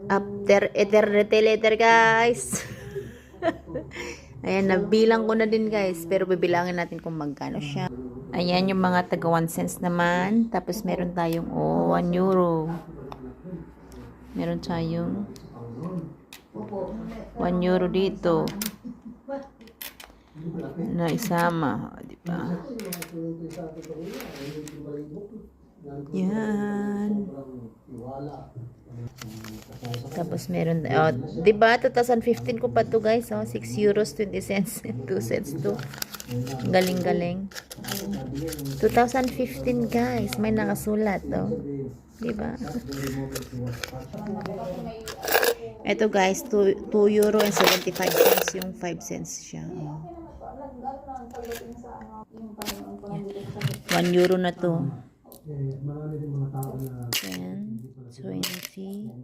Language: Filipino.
After eternity later, guys. Ayan, nabilang ko na din, guys. Pero bibilangin natin kung magkano siya. Ayan, yung mga taga 1 cents naman. Tapos meron tayong, 1 euro. Meron tayong 1 euro dito. Na isama. Di ba? Yan. Tapos meron, di ba 2015 ko pa to, guys, 6 euros 20 cents 2 cents to. Galing-galing. 2015, guys, may nakasulat, di ba? Ito, guys, 2 euro and 75 cents yung 5 cents siya. 1 euro na to. Marami din mga tao na 10, 20,